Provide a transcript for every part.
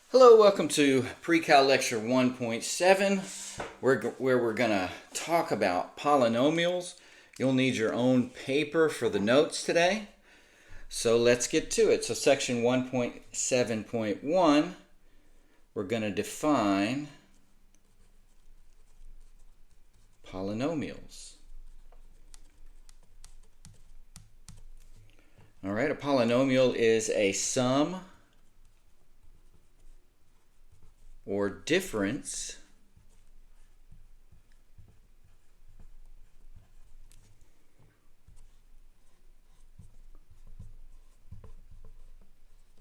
Hello, welcome to Pre-Cal Lecture 1.7, where we're going to talk about polynomials. You'll need your own paper for the notes today. So let's get to it. So section 1.7.1, we're going to define polynomials. All right, a polynomial is a sum or difference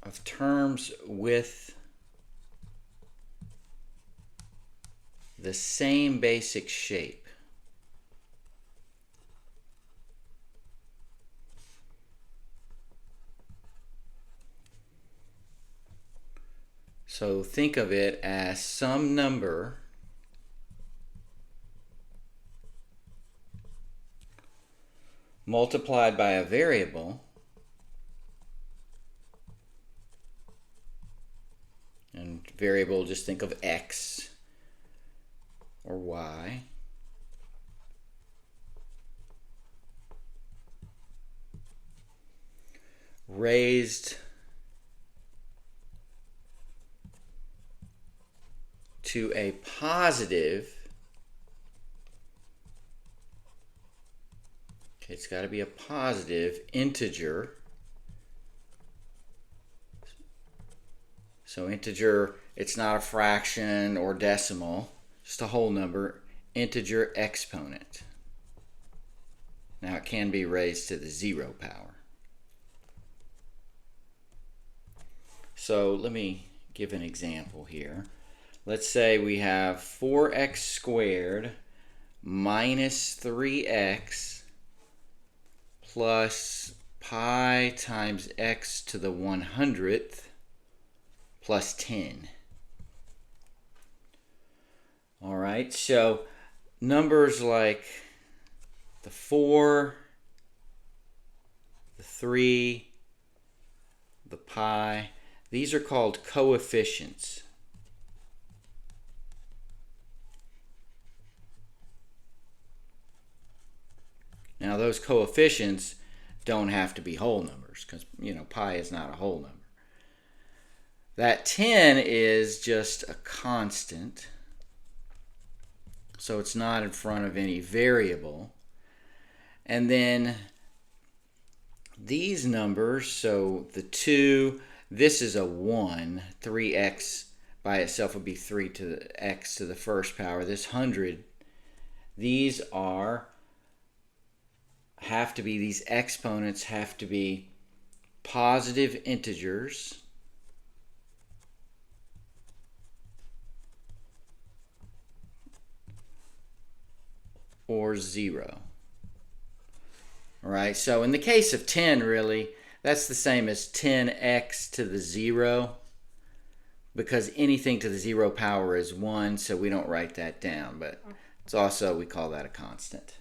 of terms with the same basic shape. So think of it as some number multiplied by a variable, and variable, just think of x or y, raised to a positive, okay, it's got to be a positive integer. So integer, it's not a fraction or decimal, just a whole number, integer exponent. Now it can be raised to the 0 power. So let me give an example here. Let's say we have 4x squared minus 3x plus pi times x to the 100th plus 10. All right, so numbers like the 4, the 3, the pi, these are called coefficients. Now those coefficients don't have to be whole numbers because, pi is not a whole number. That 10 is just a constant, so it's not in front of any variable. And then these numbers, so the 2, this is a 1, 3x by itself would be 3 to the x to the first power. This 100, these these exponents have to be positive integers or 0. All right, so in the case of 10, really, that's the same as 10x to the 0, because anything to the 0 power is 1, so we don't write that down, but it's also, we call that a constant.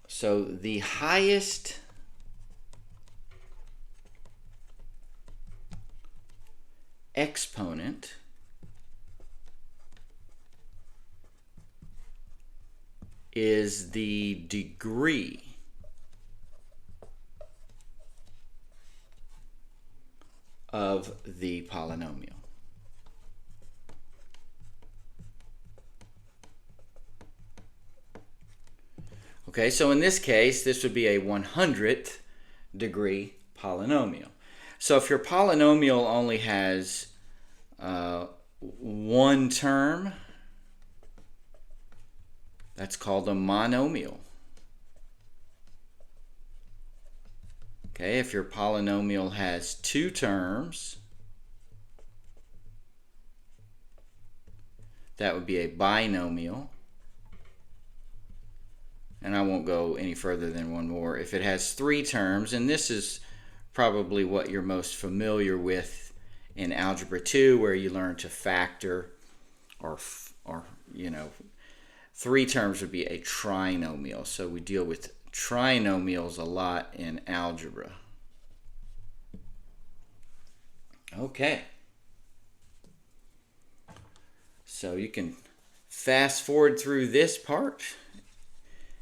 So the highest exponent is the degree of the polynomial. Okay, so in this case, this would be a 100th degree polynomial. So if your polynomial only has one term, that's called a monomial. Okay, if your polynomial has 2 terms, that would be a binomial. And I won't go any further than one more. If it has 3 terms, and this is probably what you're most familiar with in Algebra 2, where you learn to factor, or 3 terms would be a trinomial. So we deal with trinomials a lot in algebra. Okay. So you can fast forward through this part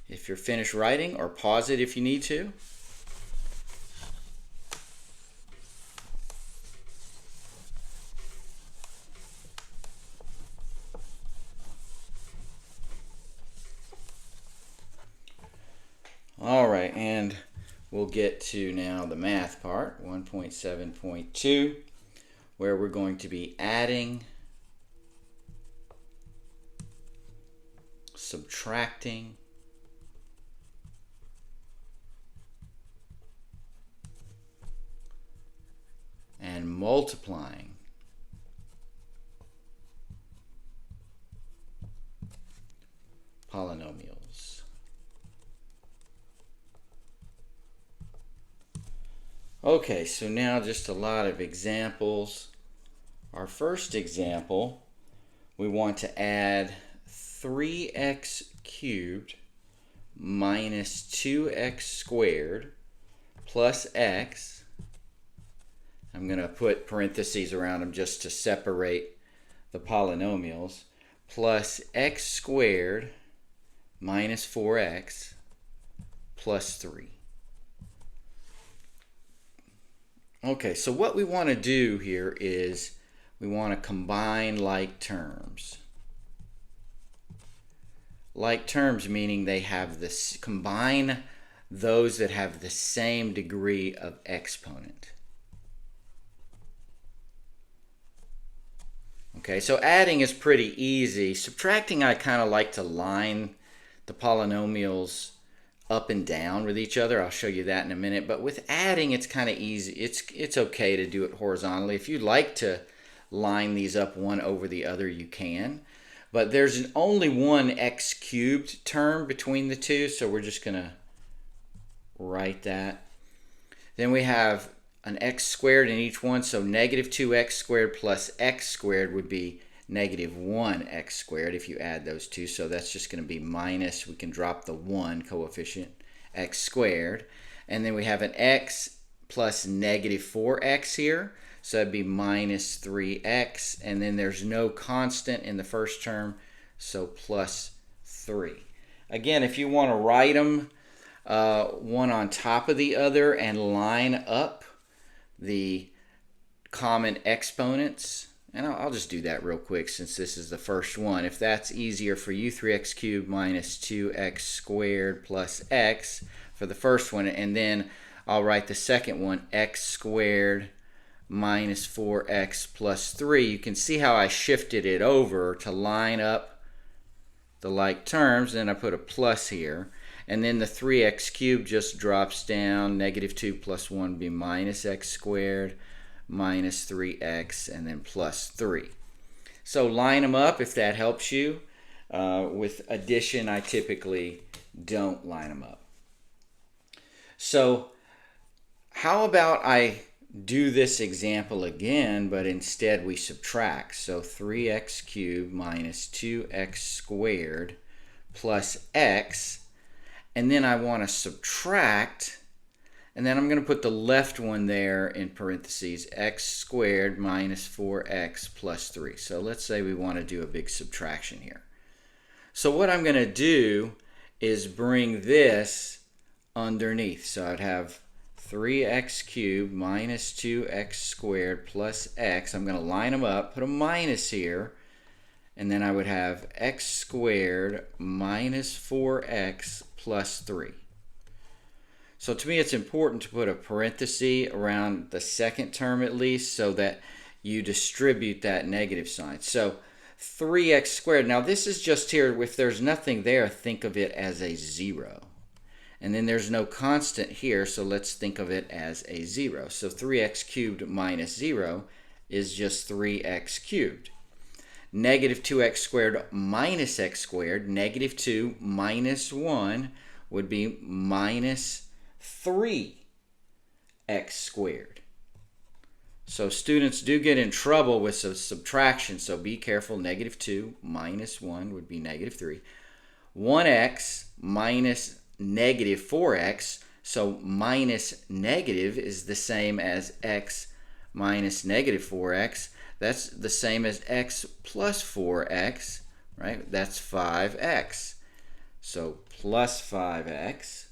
if you're finished writing, or pause it if you need to. All right, and we'll get to now the math part, 1.7.2, where we're going to be adding, subtracting, and multiplying polynomials. Okay, so now just a lot of examples. Our first example, we want to add 3x cubed minus 2x squared plus x. I'm going to put parentheses around them just to separate the polynomials, plus x squared minus 4x plus 3. Okay, so what we want to do here is we want to combine like terms. Like terms meaning they have this, combine those that have the same degree of exponent. Okay, so adding is pretty easy. Subtracting, I kind of like to line the polynomials up and down with each other. I'll show you that in a minute. But with adding, it's kind of easy. It's okay to do it horizontally. If you'd like to line these up one over the other, you can. But there's only one x cubed term between the two, so we're just going to write that. Then we have an x squared in each one, so negative 2x squared plus x squared would be negative 1x squared if you add those two. So that's just going to be minus, we can drop the 1 coefficient, x squared. And then we have an x plus negative 4x here. So that'd be minus 3x. And then there's no constant in the first term, so plus 3. Again, if you want to write them one on top of the other and line up the common exponents, and I'll just do that real quick since this is the first one. If that's easier for you, 3x cubed minus 2x squared plus x for the first one, and then I'll write the second one, x squared minus 4x plus 3. You can see how I shifted it over to line up the like terms, then I put a plus here. And then the 3x cubed just drops down. Negative 2 plus 1 would be minus x squared minus 3x and then plus 3. So line them up if that helps you. With addition, I typically don't line them up. So how about I do this example again, but instead we subtract. So 3x cubed minus 2x squared plus x. And then I want to subtract, and then I'm going to put the left one there in parentheses, x squared minus 4x plus 3. So let's say we want to do a big subtraction here. So what I'm going to do is bring this underneath. So I'd have 3x cubed minus 2x squared plus x. I'm going to line them up, put a minus here, and then I would have x squared minus 4x plus 3. So to me it's important to put a parenthesis around the second term at least so that you distribute that negative sign. So 3x squared, now this is just here, if there's nothing there, think of it as a 0. And then there's no constant here, so let's think of it as a 0. So 3x cubed minus 0 is just 3x cubed. Negative 2x squared minus x squared, negative 2 minus 1 would be minus 3x squared. So students do get in trouble with subtraction, so be careful. Negative 2 minus 1 would be negative 3. 1x minus negative 4x, so minus negative is the same as x minus negative 4x, that's the same as x plus 4x, right? That's 5x. So plus 5x.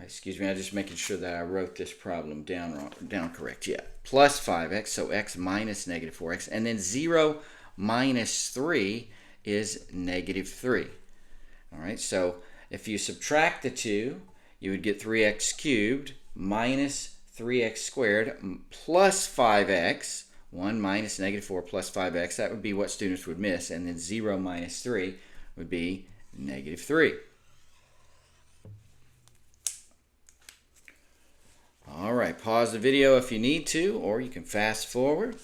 Excuse me, I'm just making sure that I wrote this problem down correct. Yeah, plus 5x, so x minus negative 4x, and then 0 minus 3 is negative 3. All right, so if you subtract the two, you would get 3x cubed minus 3x squared plus 5x. 1 minus negative 4 plus 5x, that would be what students would miss, and then 0 minus 3 would be negative 3. All right, pause the video if you need to, or you can fast forward.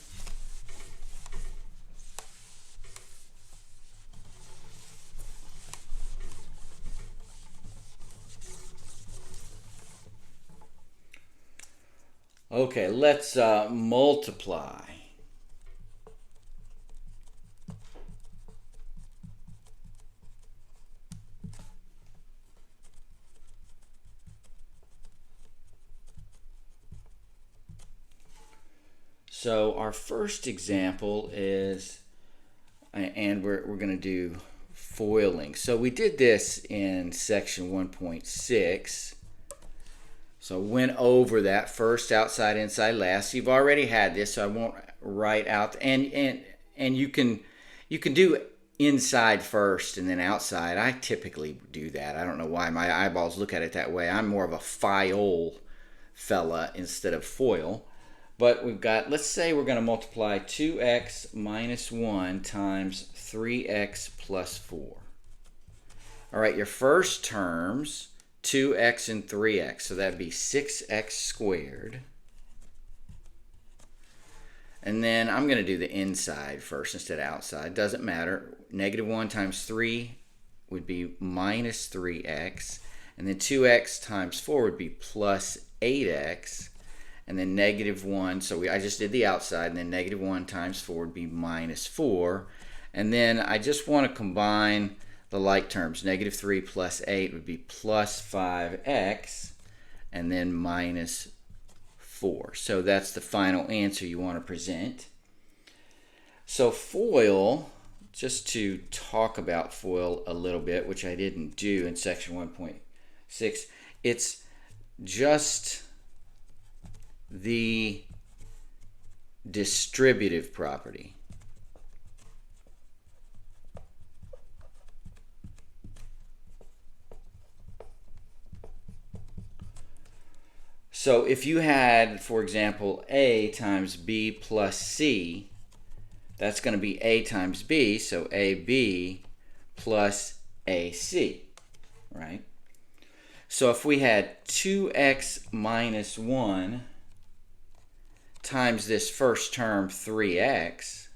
Okay, let's multiply. So our first example is, and we're going to do foiling. So we did this in section 1.6. So went over that first, outside, inside, last. You've already had this, so I won't write out. And you can do inside first and then outside. I typically do that. I don't know why my eyeballs look at it that way. I'm more of a FIOL fella instead of FOIL. But we've got, let's say we're going to multiply 2x minus 1 times 3x plus 4. All right, your first terms, 2x and 3x, so that'd be 6x squared. And then I'm going to do the inside first instead of outside. Doesn't matter. Negative 1 times 3 would be minus 3x. And then 2x times 4 would be plus 8x. And then negative 1, so I just did the outside, and then negative 1 times 4 would be minus 4. And then I just want to combine the like terms. Negative 3 plus 8 would be plus 5x, and then minus 4. So that's the final answer you want to present. So FOIL, just to talk about FOIL a little bit, which I didn't do in section 1.6, it's just the distributive property. So if you had, for example, A times B plus C, that's going to be A times B, so AB plus AC, right? So if we had 2x minus 1 times this first term 3x,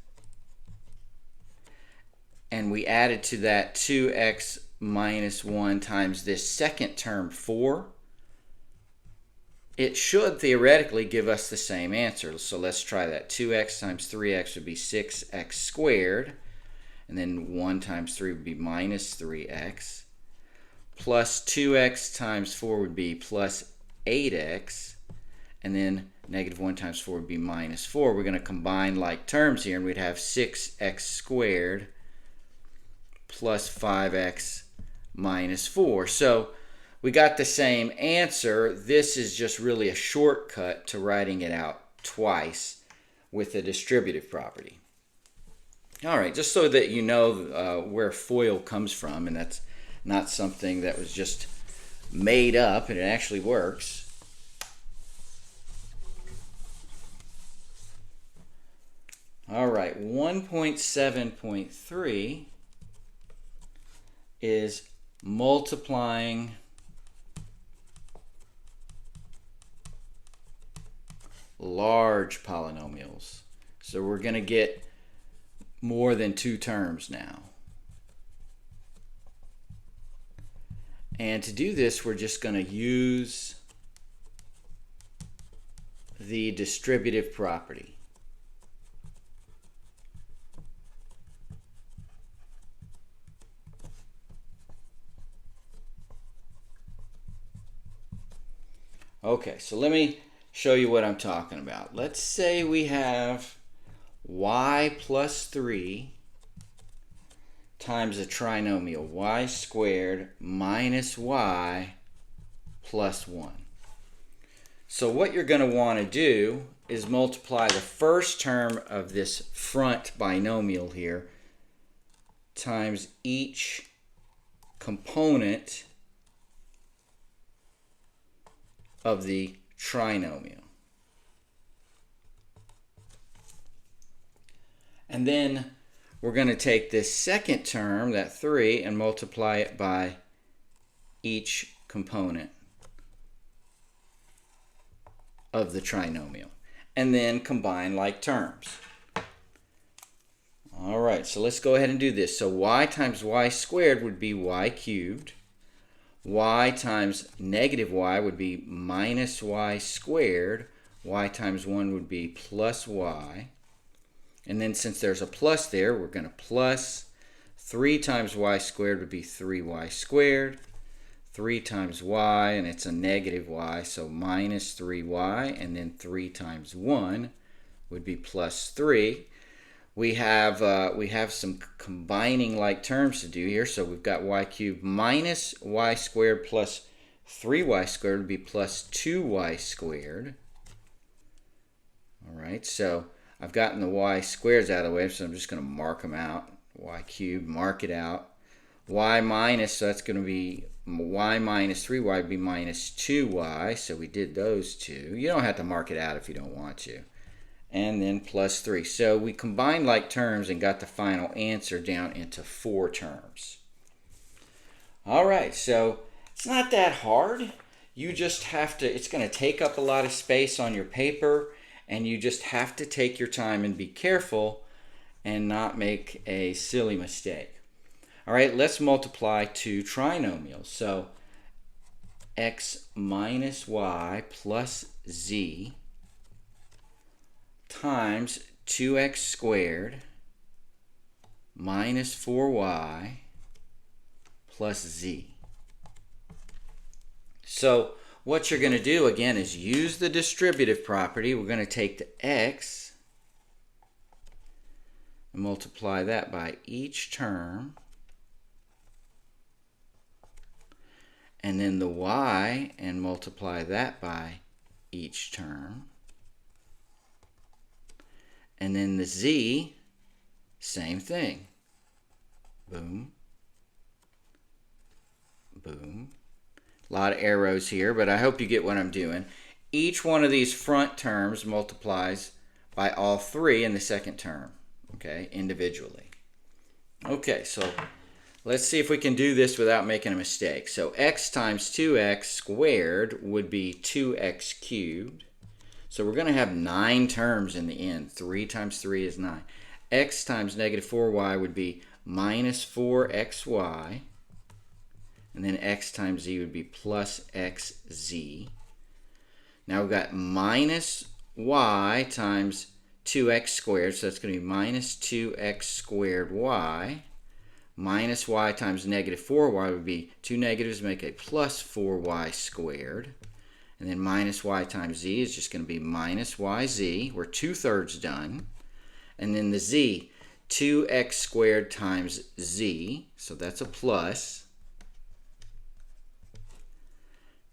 and we added to that 2x minus 1 times this second term 4, it should theoretically give us the same answer. So let's try that. 2x times 3x would be 6x squared, and then 1 times 3 would be minus 3x, plus 2x times 4 would be plus 8x, and then negative 1 times 4 would be minus 4. We're going to combine like terms here, and we'd have 6x squared plus 5x minus 4. So we got the same answer. This is just really a shortcut to writing it out twice with the distributive property. All right, just so that you know where FOIL comes from, and that's not something that was just made up, and it actually works. All right, 1.7.3 is multiplying large polynomials. So we're going to get more than 2 terms now. And to do this, we're just going to use the distributive property. Okay, so let me show you what I'm talking about. Let's say we have y plus 3 times a trinomial y squared minus y plus 1. So what you're going to want to do is multiply the first term of this front binomial here times each component of the trinomial. And then we're going to take this second term, that 3, and multiply it by each component of the trinomial. And then combine like terms. All right, so let's go ahead and do this. So y times y squared would be y cubed. Y times negative y would be minus y squared. Y times 1 would be plus y. And then since there's a plus there, we're going to plus 3 times y squared would be 3y squared. 3 times y, and it's a negative y, so minus 3y, and then 3 times 1 would be plus 3. We have some combining like terms to do here, so we've got y cubed minus y squared plus 3y squared would be plus 2y squared. All right, so I've gotten the y squares out of the way, so I'm just going to mark them out. Y cubed, mark it out. Y minus, so that's going to be y minus 3y would be minus 2y, so we did those two. You don't have to mark it out if you don't want to. And then plus 3. So we combined like terms and got the final answer down into 4 terms. All right, so it's not that hard. You just have to, it's going to take up a lot of space on your paper, and you just have to take your time and be careful and not make a silly mistake. All right, let's multiply two trinomials. So x minus y plus z times 2x squared minus 4y plus z. So what you're going to do again is use the distributive property. We're going to take the x and multiply that by each term, and then the y and multiply that by each term, and then the z, same thing. Boom, boom. A lot of arrows here, but I hope you get what I'm doing. Each one of these front terms multiplies by all 3 in the second term, okay, individually. Okay, so let's see if we can do this without making a mistake. So x times 2x squared would be 2x cubed. So we're going to have 9 terms in the end. 3 times 3 is 9. X times negative 4y would be minus 4xy. And then x times z would be plus xz. Now we've got minus y times 2x squared. So that's going to be minus 2x squared y. Minus y times negative 4y would be 2 negatives make a plus 4y squared. And then minus y times z is just going to be minus yz. We're 2/3 done. And then the z, 2x squared times z. So that's a plus.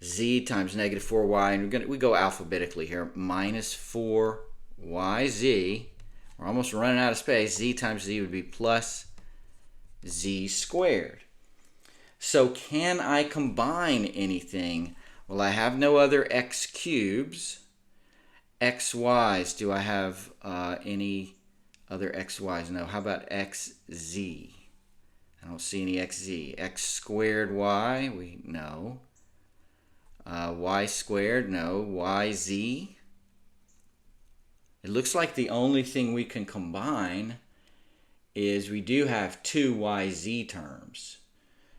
Z times negative 4y. And we go alphabetically here. Minus 4yz. We're almost running out of space. Z times z would be plus z squared. So can I combine anything? Well, I have no other x cubes. xy's, do I have any other xy's? No. How about xz? I don't see any xz. X squared y, we know. Y squared, no. YZ. It looks like the only thing we can combine is we do have 2 yz terms.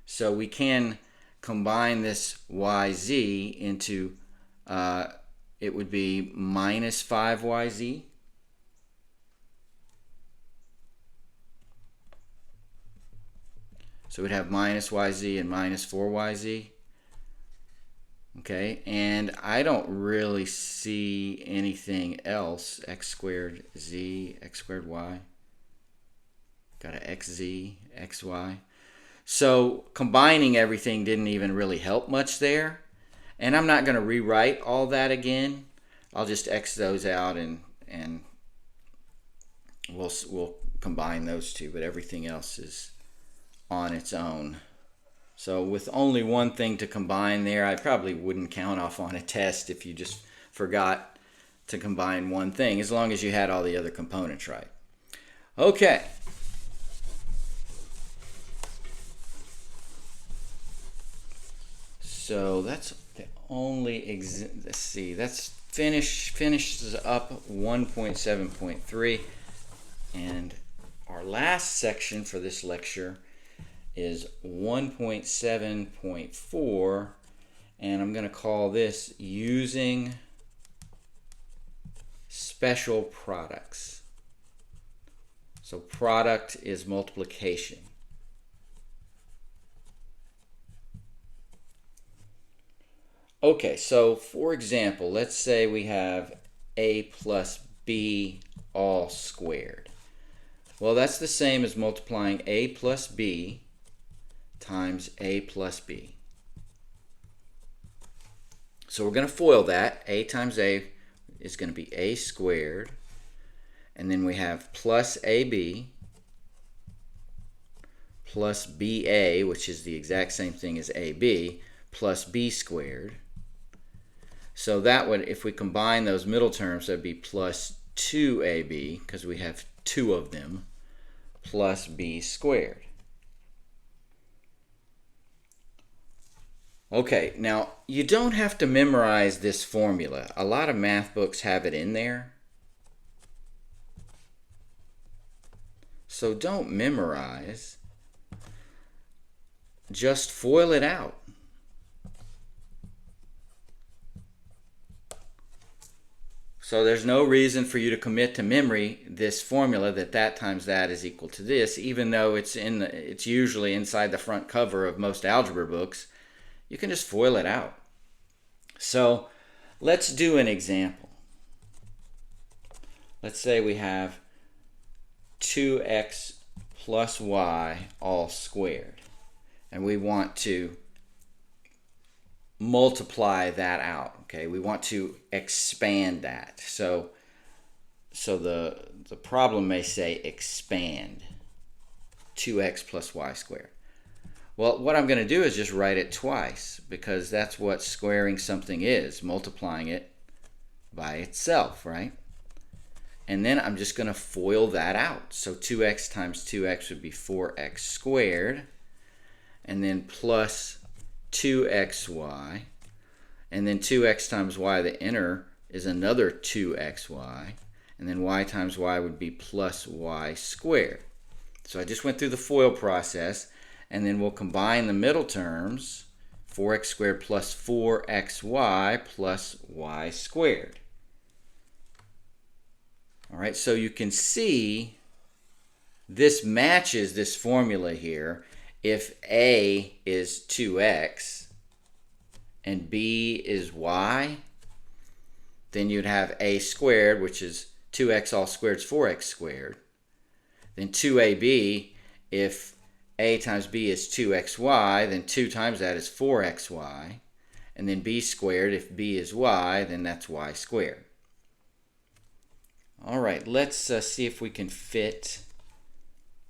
So we can combine this yz into, it would be minus 5yz. So we'd have minus yz and minus 4yz. Okay, and I don't really see anything else. X squared z, x squared y. Got a xz, xy. So combining everything didn't even really help much there. And I'm not going to rewrite all that again. I'll just X those out and we'll combine those two, but everything else is on its own. So with only one thing to combine there, I probably wouldn't count off on a test if you just forgot to combine one thing, as long as you had all the other components right. Okay. So that's the only let's see, that's finishes up 1.7.3, and our last section for this lecture is 1.7.4, and I'm going to call this using special products. So product is multiplication. Okay, so for example, let's say we have a plus b all squared. Well, that's the same as multiplying a plus b times a plus b. So we're going to FOIL that. A times a is going to be a squared. And then we have plus ab plus ba, which is the exact same thing as ab, plus b squared. So that would, if we combine those middle terms, that would be plus 2ab, because we have two of them, plus b squared. Okay, now you don't have to memorize this formula. A lot of math books have it in there. So don't memorize. Just FOIL it out. So there's no reason for you to commit to memory this formula that times that is equal to this, even though it's usually inside the front cover of most algebra books. You can just FOIL it out. So let's do an example. Let's say we have 2x plus y all squared, and we want to multiply that out. Okay, we want to expand that. So the problem may say expand 2x plus y squared. Well, what I'm going to do is just write it twice, because that's what squaring something is, multiplying it by itself, right? And then I'm just going to FOIL that out. So 2x times 2x would be 4x squared, and then plus 2xy, and then 2x times y, the inner, is another 2xy, and then y times y would be plus y squared. So I just went through the FOIL process, and then we'll combine the middle terms, 4x squared plus 4xy plus y squared. All right, so you can see this matches this formula here. If a is 2x and b is y, then you'd have a squared, which is 2x all squared is 4x squared. Then 2ab, if a times b is 2xy, then 2 times that is 4xy. And then b squared, if b is y, then that's y squared. All right, let's see if we can fit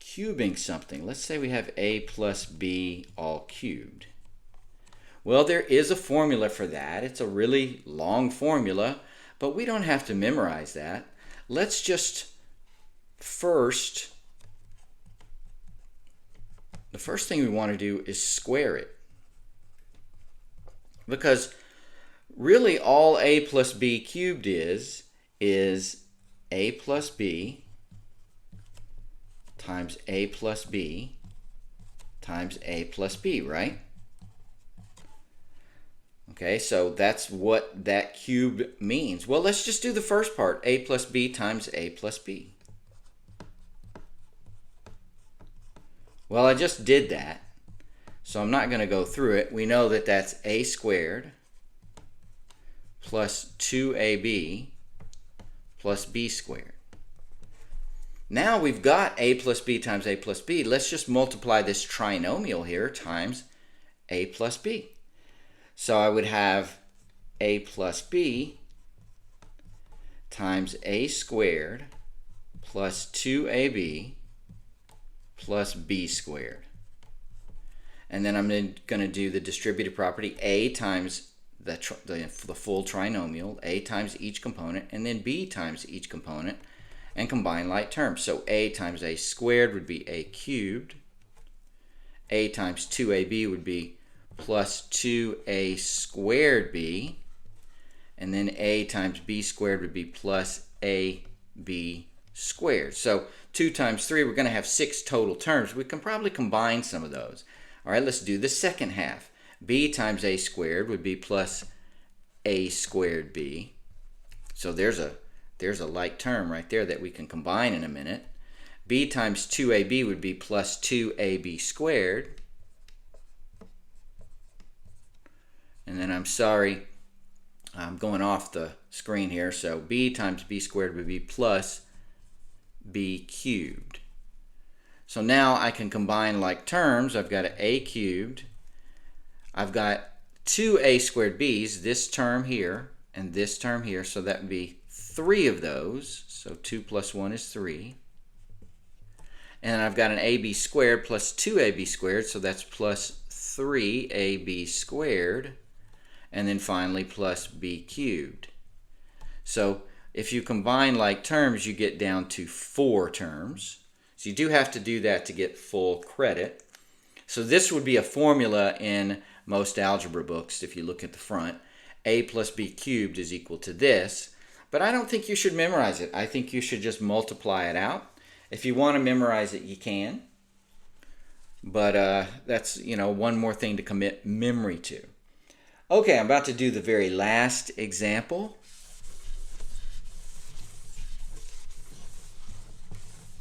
cubing something. Let's say we have a plus b all cubed. Well, there is a formula for that. It's a really long formula, but we don't have to memorize that. Let's just the first thing we want to do is square it. Because really all a plus b cubed is a plus b times a plus b times a plus b, right? Okay, so that's what that cube means. Well, let's just do the first part, a plus b times a plus b. Well, I just did that, so I'm not going to go through it. We know that that's a squared plus 2ab plus b squared. Now we've got a plus b times a plus b. Let's just multiply this trinomial here times a plus b. So I would have a plus b times a squared plus 2ab plus b squared. And then I'm going to do the distributive property a times the full trinomial, a times each component, and then b times each component, and combine like terms. So a times a squared would be a cubed. A times 2ab would be plus 2a squared b. And then a times b squared would be plus ab squared. So 2 times 3, we're going to have 6 total terms. We can probably combine some of those. All right, let's do the second half. B times a squared would be plus a squared b. So there's a like term right there that we can combine in a minute. B times 2ab would be plus 2ab squared. And then I'm sorry, I'm going off the screen here. So b times b squared would be plus b cubed. So now I can combine like terms. I've got an a cubed. I've got 2a squared b's, this term here and this term here. So that would be 3 of those. So 2 plus 1 is 3. And I've got an ab squared plus 2ab squared. So that's plus 3ab squared. And then finally plus b cubed. So if you combine like terms, you get down to 4 terms. So you do have to do that to get full credit. So this would be a formula in most algebra books if you look at the front. A plus b cubed is equal to this. But I don't think you should memorize it. I think you should just multiply it out. If you want to memorize it, you can. But that's, one more thing to commit memory to. Okay, I'm about to do the very last example.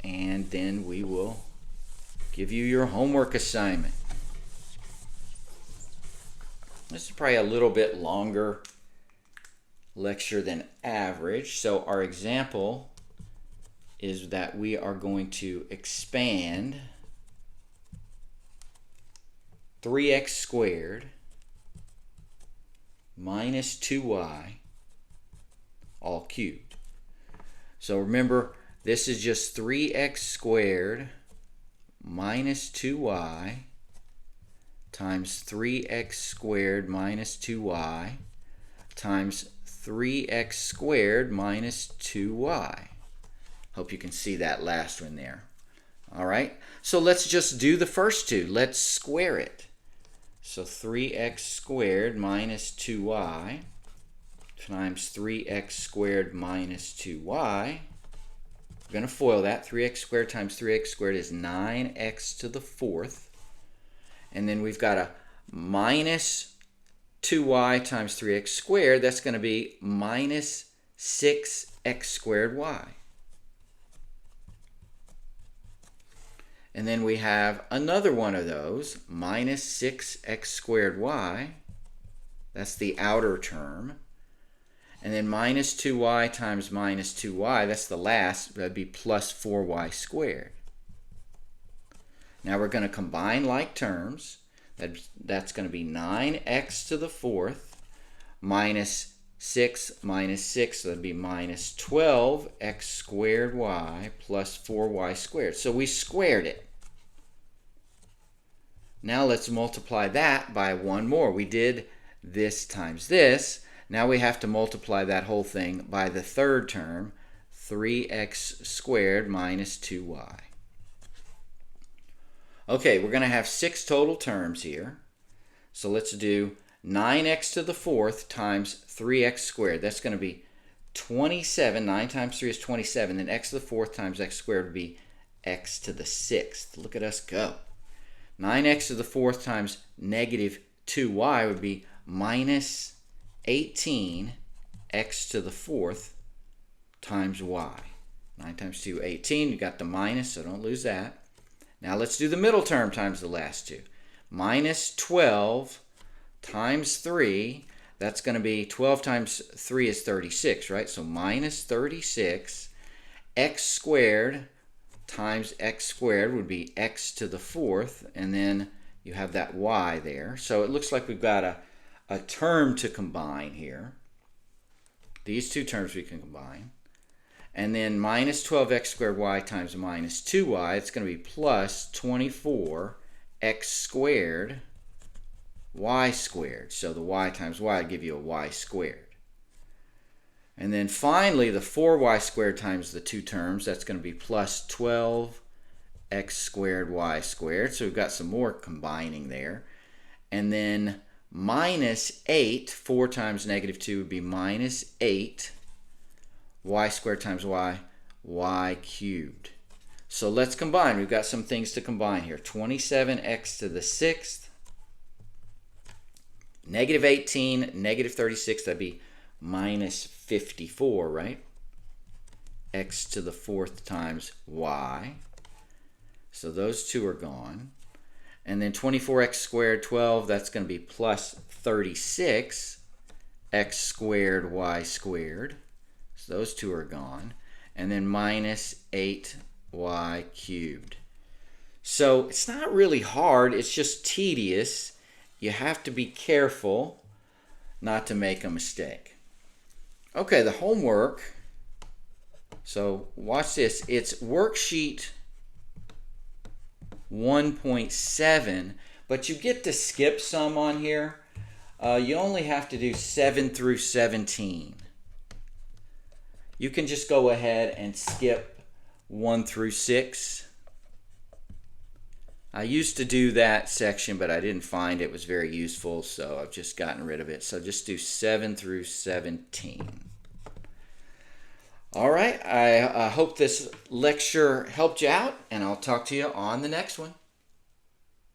And then we will give you your homework assignment. This is probably a little bit longer lecture than average. So our example is that we are going to expand 3x squared minus 2y all cubed. So remember, this is just 3x squared minus 2y times 3x squared minus 2y times 3x squared minus 2y. Hope you can see that last one there. All right, so let's just do the first two. Let's square it. So 3x squared minus 2y times 3x squared minus 2y. We're going to FOIL that. 3x squared times 3x squared is 9x to the 4th. And then we've got a minus 2y times 3x squared. That's going to be minus 6x squared y. And then we have another one of those, minus 6x squared y. That's the outer term. And then minus 2y times minus 2y, that's the last, that'd be plus 4y squared. Now we're going to combine like terms. That's going to be 9x to the 4th minus 6 minus 6, so that'd be minus 12x squared y plus 4y squared. So we squared it. Now let's multiply that by one more. We did this times this. Now we have to multiply that whole thing by the third term, 3x squared minus 2y. Okay, we're going to have 6 total terms here. So let's do 9x to the 4th times 3x squared. That's going to be 27. 9 times 3 is 27. Then x to the 4th times x squared would be x to the 6th. Look at us go. 9x to the 4th times negative 2y would be minus 18 x to the 4th times y. 9 times 2, 18. You got the minus, so don't lose that. Now let's do the middle term times the last two. Minus 12 times 3. that's going to be 12 times 3 is 36, right? So minus 36, x squared times x squared would be x to the fourth, and then you have that y there. So it looks like we've got a term to combine here. These two terms we can combine. And then minus 12x squared y times minus 2y, it's going to be plus 24x squared y squared. So the y times y will give you a y squared. And then finally, the 4y squared times the two terms, that's going to be plus 12x squared y squared. So we've got some more combining there. And then minus 8, 4 times negative 2 would be minus 8 y squared times y cubed. So let's combine. We've got some things to combine here. 27x to the 6th, negative 18, negative 36, that'd be minus 54, right? X to the 4th times y. So those two are gone. And then 24x squared, 12, that's going to be plus 36 x squared y squared. So those two are gone. And then minus 8y cubed. So it's not really hard, it's just tedious. You have to be careful not to make a mistake. Okay, the homework. So watch this. It's worksheet 1.7, but you get to skip some on here. You only have to do 7 through 17. You can just go ahead and skip 1 through 6. I used to do that section, but I didn't find it was very useful, so I've just gotten rid of it. So just do 7 through 17. All right, I hope this lecture helped you out, and I'll talk to you on the next one.